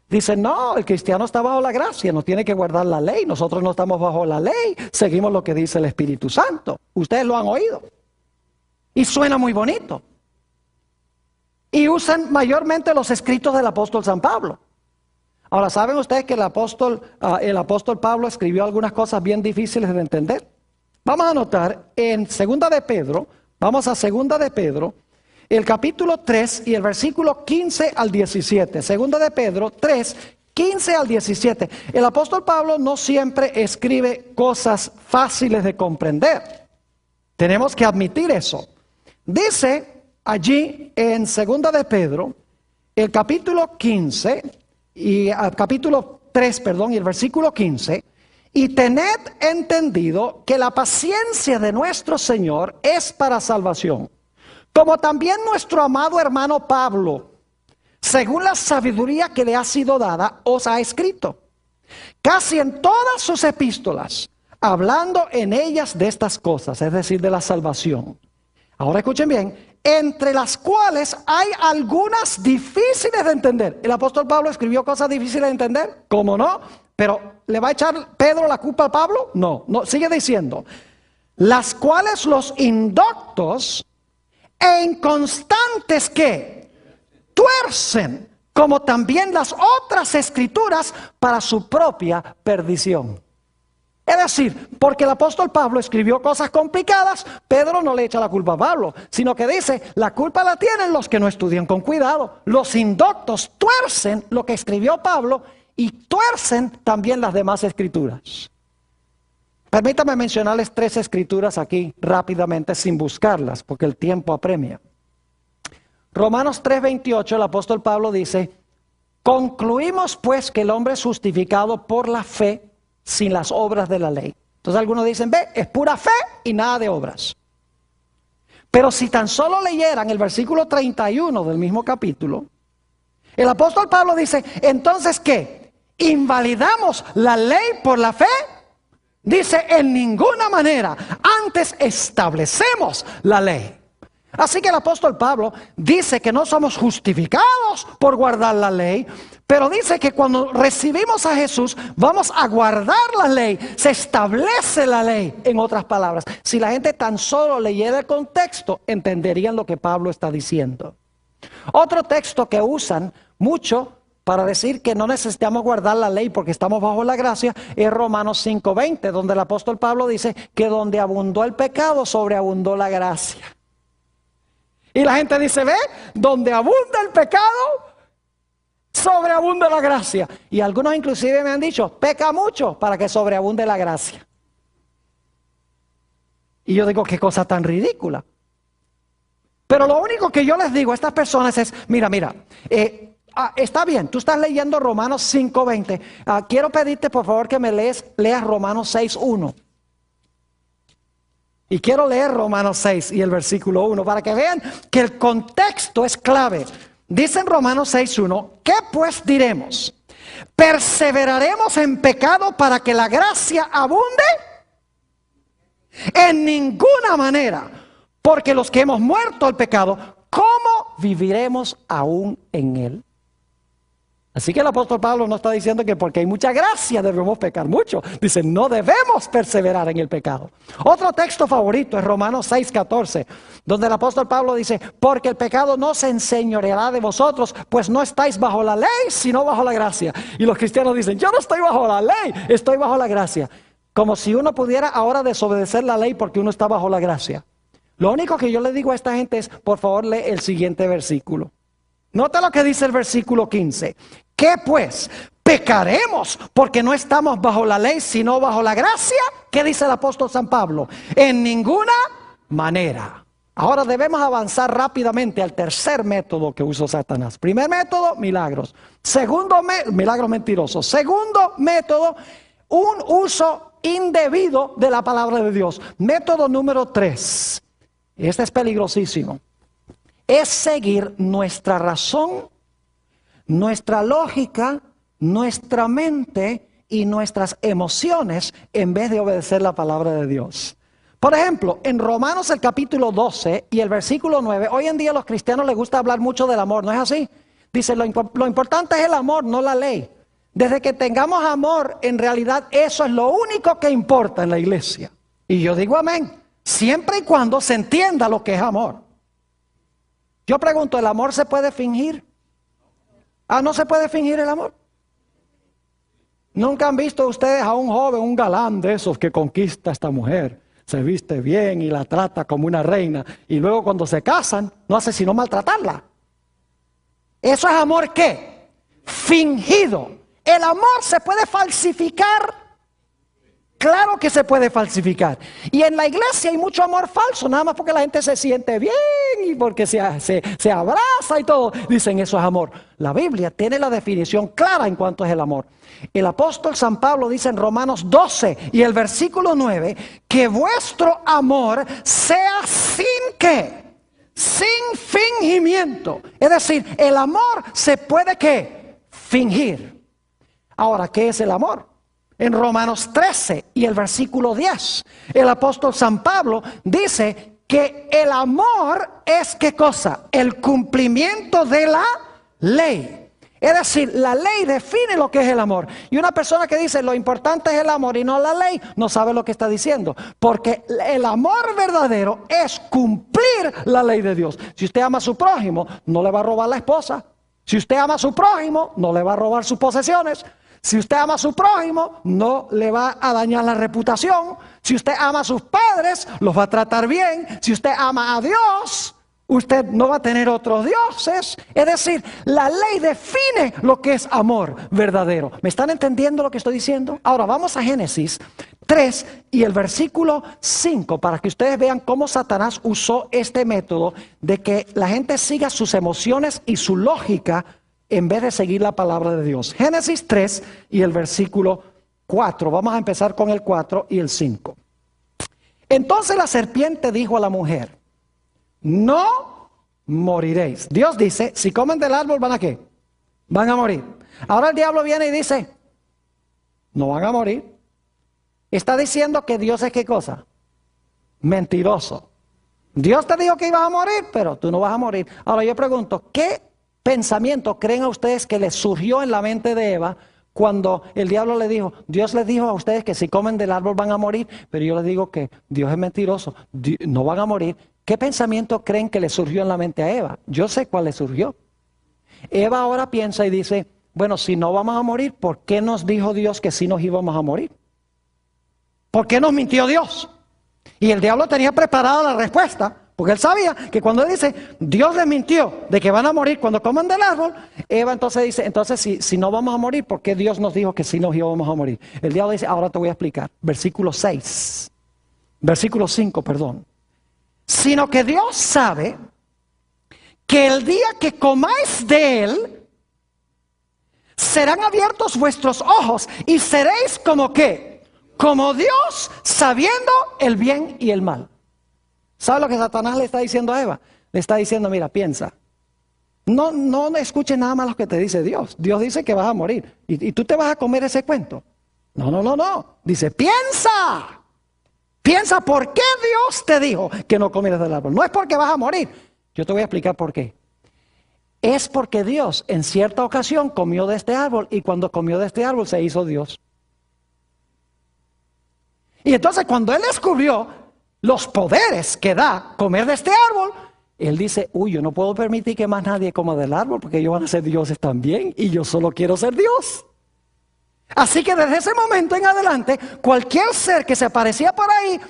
Dicen, no, el cristiano está bajo la gracia, no tiene que guardar la ley. Nosotros no estamos bajo la ley, seguimos lo que dice el Espíritu Santo. Ustedes lo han oído. Y suena muy bonito. Y usan mayormente los escritos del apóstol San Pablo. Ahora, ¿saben ustedes que el apóstol Pablo escribió algunas cosas bien difíciles de entender? Vamos a notar en 2 de Pedro, vamos a 2 de Pedro, el capítulo 3 y el versículo 15 al 17. 2 de Pedro 3, 15 al 17. El apóstol Pablo no siempre escribe cosas fáciles de comprender. Tenemos que admitir eso. Dice allí en 2 de Pedro, el capítulo 15 y capítulo 3, perdón, y el versículo 15. Y tened entendido que la paciencia de nuestro Señor es para salvación. Como también nuestro amado hermano Pablo, según la sabiduría que le ha sido dada, os ha escrito, casi en todas sus epístolas, hablando en ellas de estas cosas, es decir, de la salvación. Ahora escuchen bien, entre las cuales hay algunas difíciles de entender. ¿El apóstol Pablo escribió cosas difíciles de entender? ¿Cómo no? Pero ¿le va a echar Pedro la culpa a Pablo? No, sigue diciendo, las cuales los indoctos e inconstantes que tuercen, como también las otras escrituras, para su propia perdición. Es decir, porque el apóstol Pablo escribió cosas complicadas, Pedro no le echa la culpa a Pablo, sino que dice, la culpa la tienen los que no estudian con cuidado. Los indoctos tuercen lo que escribió Pablo y tuercen también las demás escrituras. Permítame mencionarles 3 escrituras aquí rápidamente sin buscarlas, porque el tiempo apremia. Romanos 3:28, el apóstol Pablo dice, concluimos pues que el hombre es justificado por la fe sin las obras de la ley. Entonces algunos dicen, ve, es pura fe y nada de obras. Pero si tan solo leyeran el versículo 31 del mismo capítulo, el apóstol Pablo dice, entonces ¿qué? ¿Invalidamos la ley por la fe? Dice, en ninguna manera, antes establecemos la ley. Así que el apóstol Pablo dice que no somos justificados por guardar la ley, pero dice que cuando recibimos a Jesús vamos a guardar la ley, se establece la ley. En otras palabras, si la gente tan solo leyera el contexto, entenderían lo que Pablo está diciendo. Otro texto que usan mucho para decir que no necesitamos guardar la ley porque estamos bajo la gracia es Romanos 5:20, donde el apóstol Pablo dice que donde abundó el pecado, sobreabundó la gracia. Y la gente dice, ve, donde abunda el pecado, sobreabunda la gracia. Y algunos inclusive me han dicho, peca mucho para que sobreabunde la gracia. Y yo digo, qué cosa tan ridícula. Pero lo único que yo les digo a estas personas es, mira, está bien, tú estás leyendo Romanos 5:20. Quiero pedirte por favor que me leas Romanos 6:1. Y quiero leer Romanos 6 y el versículo 1 para que vean que el contexto es clave. Dice en Romanos 6:1, ¿qué pues diremos? ¿Perseveraremos en pecado para que la gracia abunde? En ninguna manera, porque los que hemos muerto al pecado, ¿cómo viviremos aún en él? Así que el apóstol Pablo no está diciendo que porque hay mucha gracia debemos pecar mucho. Dice, no debemos perseverar en el pecado. Otro texto favorito es Romanos 6:14, donde el apóstol Pablo dice, porque el pecado no se enseñoreará de vosotros, pues no estáis bajo la ley, sino bajo la gracia. Y los cristianos dicen, yo no estoy bajo la ley, estoy bajo la gracia. Como si uno pudiera ahora desobedecer la ley porque uno está bajo la gracia. Lo único que yo le digo a esta gente es, por favor, lee el siguiente versículo. Nota lo que dice el versículo 15. ¿Qué pues? ¿Pecaremos porque no estamos bajo la ley, sino bajo la gracia? ¿Qué dice el apóstol San Pablo? En ninguna manera. Ahora debemos avanzar rápidamente al tercer método que usó Satanás. Primer método, milagros. Segundo, milagros mentirosos. Segundo método, un uso indebido de la palabra de Dios. Método número 3. Este es peligrosísimo. Es seguir nuestra razón, nuestra lógica, nuestra mente y nuestras emociones en vez de obedecer la palabra de Dios. Por ejemplo, en Romanos el capítulo 12 y el versículo 9, hoy en día a los cristianos les gusta hablar mucho del amor, ¿no es así? Dice, lo importante es el amor, no la ley. Desde que tengamos amor, en realidad eso es lo único que importa en la iglesia. Y yo digo amén, siempre y cuando se entienda lo que es amor. Yo pregunto, ¿el amor se puede fingir? ¿No se puede fingir el amor? ¿Nunca han visto ustedes a un joven, un galán de esos que conquista a esta mujer? Se viste bien y la trata como una reina. Y luego cuando se casan, no hace sino maltratarla. ¿Eso es amor qué? Fingido. ¿El amor se puede falsificar? Claro que se puede falsificar. Y en la iglesia hay mucho amor falso, nada más porque la gente se siente bien y porque se abraza y todo. Dicen, eso es amor. La Biblia tiene la definición clara en cuanto es el amor. El apóstol San Pablo dice en Romanos 12 y el versículo 9, que vuestro amor sea sin ¿qué? Sin fingimiento. Es decir, el amor se puede ¿qué? Fingir. Ahora, ¿qué es el amor? En Romanos 13 y el versículo 10, el apóstol San Pablo dice que el amor es ¿qué cosa? El cumplimiento de la ley. Es decir, la ley define lo que es el amor. Y una persona que dice lo importante es el amor y no la ley, no sabe lo que está diciendo. Porque el amor verdadero es cumplir la ley de Dios. Si usted ama a su prójimo, no le va a robar la esposa. Si usted ama a su prójimo, no le va a robar sus posesiones. Si usted ama a su prójimo, no le va a dañar la reputación. Si usted ama a sus padres, los va a tratar bien. Si usted ama a Dios, usted no va a tener otros dioses. Es decir, la ley define lo que es amor verdadero. ¿Me están entendiendo lo que estoy diciendo? Ahora vamos a Génesis 3 y el versículo 5 para que ustedes vean cómo Satanás usó este método de que la gente siga sus emociones y su lógica en vez de seguir la palabra de Dios. Génesis 3 y el versículo 4. Vamos a empezar con el 4 y el 5. Entonces la serpiente dijo a la mujer, no moriréis. Dios dice, si comen del árbol, ¿van a qué? Van a morir. Ahora el diablo viene y dice, no van a morir. Está diciendo que Dios es ¿qué cosa? Mentiroso. Dios te dijo que ibas a morir, pero tú no vas a morir. Ahora yo pregunto, ¿qué pensamiento creen a ustedes que les surgió en la mente de Eva cuando el diablo le dijo, Dios les dijo a ustedes que si comen del árbol van a morir, pero yo les digo que Dios es mentiroso, no van a morir? ¿Qué pensamiento creen que le surgió en la mente a Eva? Yo sé cuál le surgió. Eva ahora piensa y dice, bueno, si no vamos a morir, ¿por qué nos dijo Dios que sí nos íbamos a morir? ¿Por qué nos mintió Dios? Y el diablo tenía preparada la respuesta, porque él sabía que cuando él dice, Dios les mintió de que van a morir cuando coman del árbol, Eva entonces dice, entonces si no vamos a morir, ¿por qué Dios nos dijo que sí nos íbamos a morir? El diablo dice, ahora te voy a explicar. Versículo 5, perdón. Sino que Dios sabe que el día que comáis de él, serán abiertos vuestros ojos y seréis como ¿qué? Como Dios, sabiendo el bien y el mal. ¿Sabe lo que Satanás le está diciendo a Eva? Le está diciendo, mira, piensa. No escuches nada más lo que te dice Dios. Dios dice que vas a morir. Y tú te vas a comer ese cuento. No. Dice, piensa. Piensa por qué Dios te dijo que no comieras del árbol. No es porque vas a morir. Yo te voy a explicar por qué. Es porque Dios en cierta ocasión comió de este árbol y cuando comió de este árbol se hizo Dios. Y entonces cuando él descubrió los poderes que da comer de este árbol, él dice, yo no puedo permitir que más nadie coma del árbol porque ellos van a ser dioses también y yo solo quiero ser Dios. Así que desde ese momento en adelante, cualquier ser que se aparecía por ahí,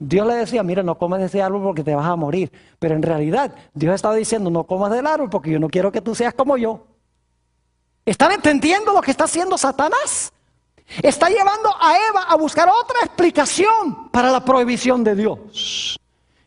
Dios le decía, mira, no comes de ese árbol porque te vas a morir. Pero en realidad, Dios estaba diciendo, no comas del árbol porque yo no quiero que tú seas como yo. ¿Están entendiendo lo que está haciendo Satanás? Está llevando a Eva a buscar otra explicación para la prohibición de Dios.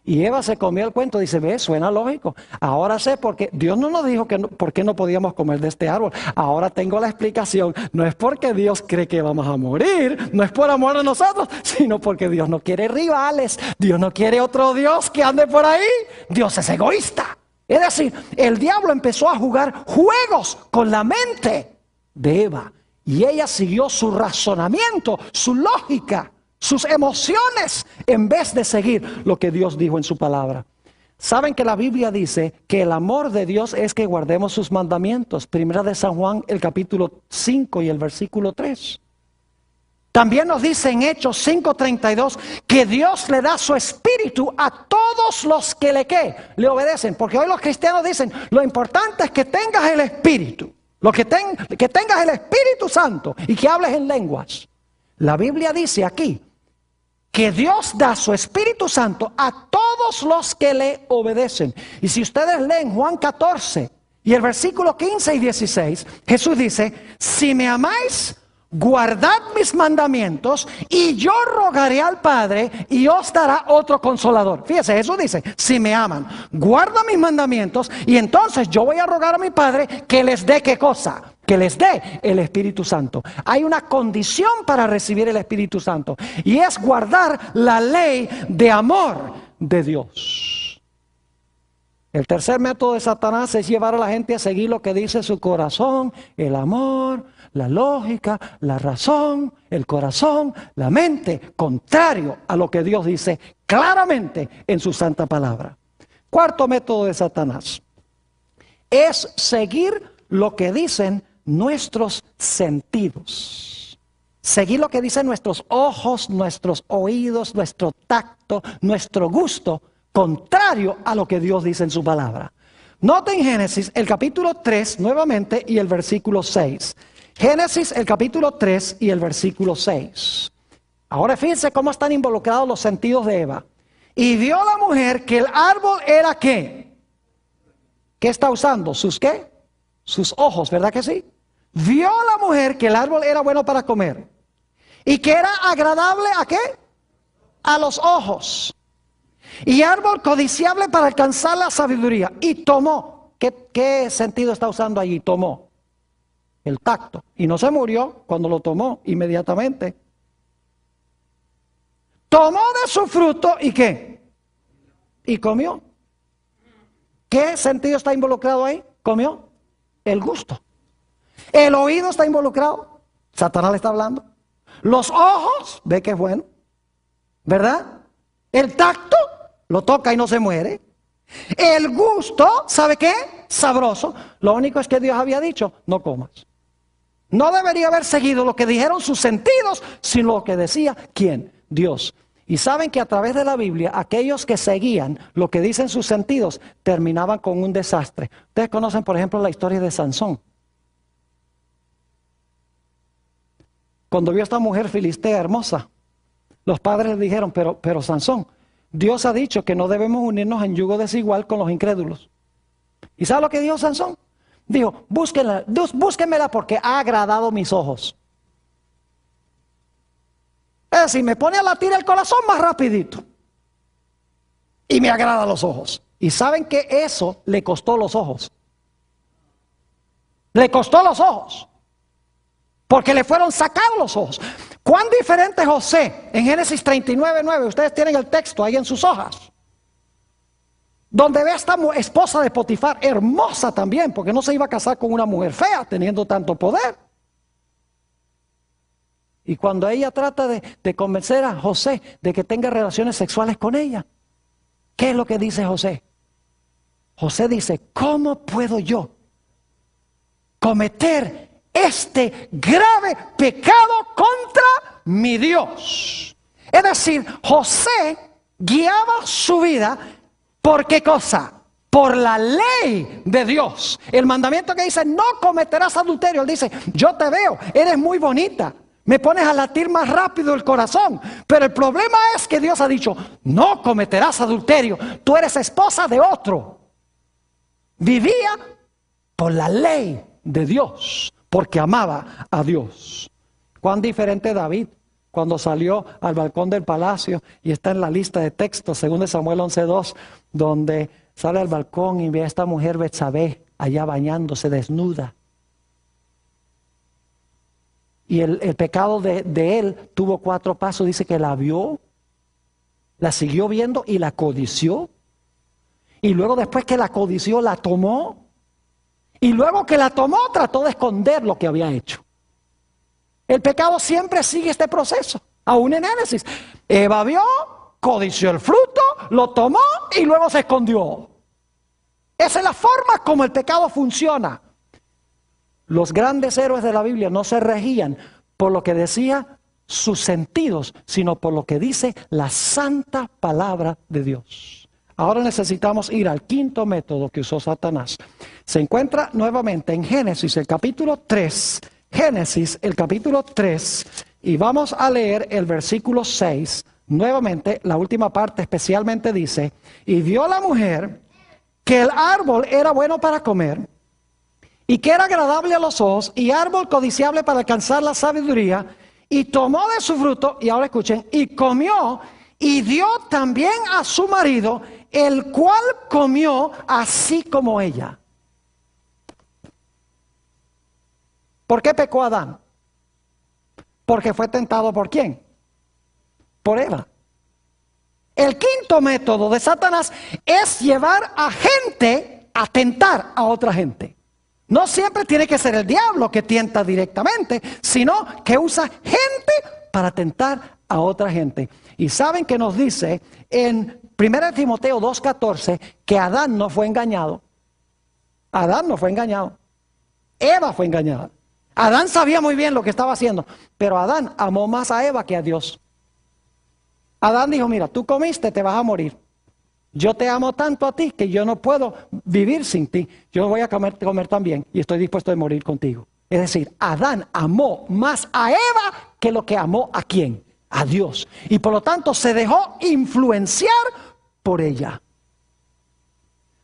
Y Eva se comió el cuento, dice, ve, suena lógico. Ahora sé por qué. Dios no nos dijo que por qué no podíamos comer de este árbol. Ahora tengo la explicación. No es porque Dios cree que vamos a morir, no es por amor a nosotros, sino porque Dios no quiere rivales. Dios no quiere otro Dios que ande por ahí. Dios es egoísta. Es decir, el diablo empezó a jugar juegos con la mente de Eva. Y ella siguió su razonamiento, su lógica, sus emociones, en vez de seguir lo que Dios dijo en su palabra. Saben que la Biblia dice que el amor de Dios es que guardemos sus mandamientos. Primera de San Juan, el capítulo 5 y el versículo 3. También nos dice en Hechos 5:32 que Dios le da su espíritu a todos los que le obedecen. Porque hoy los cristianos dicen, lo importante es que tengas el espíritu. Que tengas el Espíritu Santo y que hables en lenguas. La Biblia dice aquí que Dios da su Espíritu Santo a todos los que le obedecen. Y si ustedes leen Juan 14 y el versículo 15 y 16, Jesús dice, si me amáis, guardad mis mandamientos y yo rogaré al Padre y os dará otro consolador. Fíjese, Jesús dice, si me aman, guarda mis mandamientos y entonces yo voy a rogar a mi Padre que les dé ¿qué cosa? Que les dé el Espíritu Santo. Hay una condición para recibir el Espíritu Santo y es guardar la ley de amor de Dios. El tercer método de Satanás es llevar a la gente a seguir lo que dice su corazón, el amor, la lógica, la razón, el corazón, la mente, contrario a lo que Dios dice claramente en su santa palabra. Cuarto método de Satanás es seguir lo que dicen nuestros sentidos. Seguir lo que dicen nuestros ojos, nuestros oídos, nuestro tacto, nuestro gusto, contrario a lo que Dios dice en su palabra. Noten Génesis, el capítulo 3 nuevamente y el versículo 6. Génesis, el capítulo 3 y el versículo 6. Ahora fíjense cómo están involucrados los sentidos de Eva. Y vio la mujer que el árbol era ¿qué? ¿Qué está usando? ¿Sus qué? Sus ojos, ¿verdad que sí? Vio la mujer que el árbol era bueno para comer. Y que era agradable ¿a qué? A los ojos. Y árbol codiciable para alcanzar la sabiduría. Y tomó. ¿Qué sentido está usando allí? Tomó. El tacto. Y no se murió cuando lo tomó inmediatamente. Tomó de su fruto y ¿qué? Y comió. ¿Qué sentido está involucrado ahí? Comió. El gusto. El oído está involucrado. Satanás le está hablando. Los ojos, ve que es bueno. ¿Verdad? El tacto, lo toca y no se muere. El gusto, ¿sabe qué? Sabroso. Lo único es que Dios había dicho, no comas. No debería haber seguido lo que dijeron sus sentidos, sino lo que decía, ¿quién? Dios. Y saben que a través de la Biblia, aquellos que seguían lo que dicen sus sentidos, terminaban con un desastre. Ustedes conocen, por ejemplo, la historia de Sansón. Cuando vio a esta mujer filistea hermosa, los padres le dijeron, pero Sansón, Dios ha dicho que no debemos unirnos en yugo desigual con los incrédulos. ¿Y sabe lo que dijo Sansón? Dijo, búsquenmela porque ha agradado mis ojos. Es decir, me pone a latir el corazón más rapidito. Y me agrada los ojos. Y saben que eso le costó los ojos. Le costó los ojos. Porque le fueron sacados los ojos. ¿Cuán diferente José en Génesis 39:9? Ustedes tienen el texto ahí en sus hojas. Donde ve a esta esposa de Potifar, hermosa también, porque no se iba a casar con una mujer fea, teniendo tanto poder. Y cuando ella trata de convencer a José de que tenga relaciones sexuales con ella, ¿qué es lo que dice José? José dice, ¿cómo puedo yo cometer este grave pecado contra mi Dios? Es decir, José guiaba su vida. ¿Por qué cosa? Por la ley de Dios. El mandamiento que dice, no cometerás adulterio. Él dice, yo te veo, eres muy bonita. Me pones a latir más rápido el corazón. Pero el problema es que Dios ha dicho, no cometerás adulterio. Tú eres esposa de otro. Vivía por la ley de Dios, porque amaba a Dios. Cuán diferente David. Cuando salió al balcón del palacio, y está en la lista de textos, según de Samuel 11:2, donde sale al balcón y ve a esta mujer Betsabé allá bañándose desnuda. Y el pecado de él tuvo 4 pasos. Dice que la vio, la siguió viendo y la codició. Y luego después que la codició, la tomó. Y luego que la tomó, trató de esconder lo que había hecho. El pecado siempre sigue este proceso, aún en Génesis. Eva vio, codició el fruto, lo tomó y luego se escondió. Esa es la forma como el pecado funciona. Los grandes héroes de la Biblia no se regían por lo que decía sus sentidos, sino por lo que dice la santa palabra de Dios. Ahora necesitamos ir al quinto método que usó Satanás. Se encuentra nuevamente en Génesis, el capítulo 3. Génesis, el capítulo 3, y vamos a leer el versículo 6. Nuevamente, la última parte especialmente dice, y vio la mujer que el árbol era bueno para comer, y que era agradable a los ojos, y árbol codiciable para alcanzar la sabiduría, y tomó de su fruto, y ahora escuchen, y comió, y dio también a su marido, el cual comió así como ella. ¿Por qué pecó Adán? Porque fue tentado ¿por quién? Por Eva. El quinto método de Satanás es llevar a gente a tentar a otra gente. No siempre tiene que ser el diablo que tienta directamente, sino que usa gente para tentar a otra gente. Y saben que nos dice en 1 Timoteo 2:14 que Adán no fue engañado. Adán no fue engañado. Eva fue engañada. Adán sabía muy bien lo que estaba haciendo, pero Adán amó más a Eva que a Dios. Adán dijo, mira, tú comiste, te vas a morir. Yo te amo tanto a ti que yo no puedo vivir sin ti. Yo voy a comer también y estoy dispuesto a morir contigo. Es decir, Adán amó más a Eva que lo que amó ¿a quién? A Dios. Y por lo tanto se dejó influenciar por ella.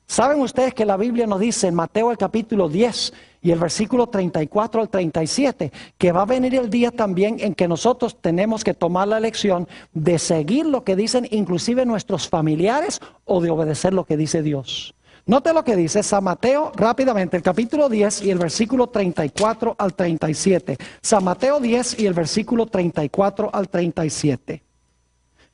¿Saben ustedes que la Biblia nos dice en Mateo el capítulo 10 y el versículo 34 al 37 que va a venir el día también en que nosotros tenemos que tomar la elección de seguir lo que dicen inclusive nuestros familiares o de obedecer lo que dice Dios? Note lo que dice San Mateo rápidamente, el capítulo 10 y el versículo 34 al 37. San Mateo 10 y el versículo 34 al 37.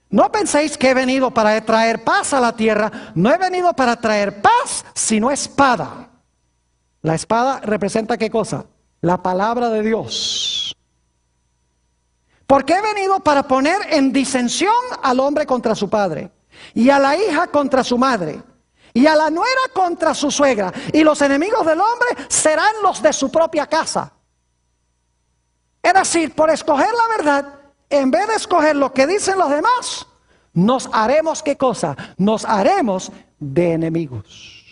No penséis que he venido para traer paz a la tierra. No he venido para traer paz, sino espada. La espada representa ¿qué cosa? La palabra de Dios. Porque he venido para poner en disensión al hombre contra su padre, y a la hija contra su madre, y a la nuera contra su suegra, y los enemigos del hombre serán los de su propia casa. Es decir, por escoger la verdad, en vez de escoger lo que dicen los demás, nos haremos ¿qué cosa? Nos haremos de enemigos.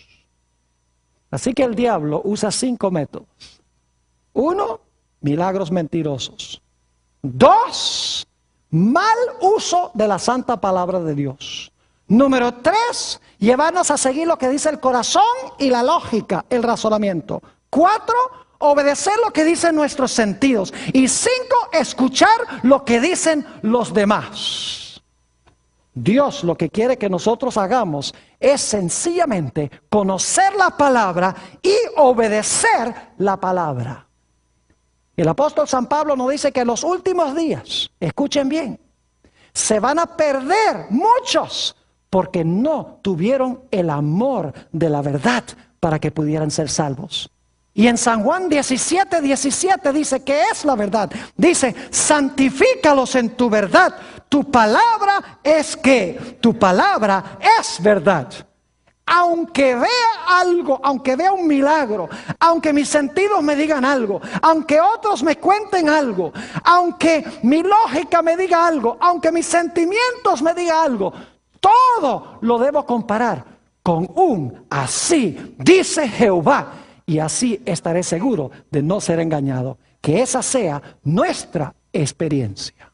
Así que el diablo usa 5 métodos. 1, milagros mentirosos. 2, mal uso de la santa palabra de Dios. Número 3, llevarnos a seguir lo que dice el corazón y la lógica, el razonamiento. 4, obedecer lo que dicen nuestros sentidos. Y 5, escuchar lo que dicen los demás. Dios lo que quiere que nosotros hagamos es sencillamente conocer la palabra y obedecer la palabra. El apóstol San Pablo nos dice que en los últimos días, escuchen bien, se van a perder muchos porque no tuvieron el amor de la verdad para que pudieran ser salvos. Y en San Juan 17:17 dice que es la verdad. Dice, santifícalos en tu verdad. Tu palabra es ¿qué? Tu palabra es verdad. Aunque vea algo, aunque vea un milagro, aunque mis sentidos me digan algo, aunque otros me cuenten algo, aunque mi lógica me diga algo, aunque mis sentimientos me digan algo, todo lo debo comparar con un así dice Jehová. Y así estaré seguro de no ser engañado. Que esa sea nuestra experiencia.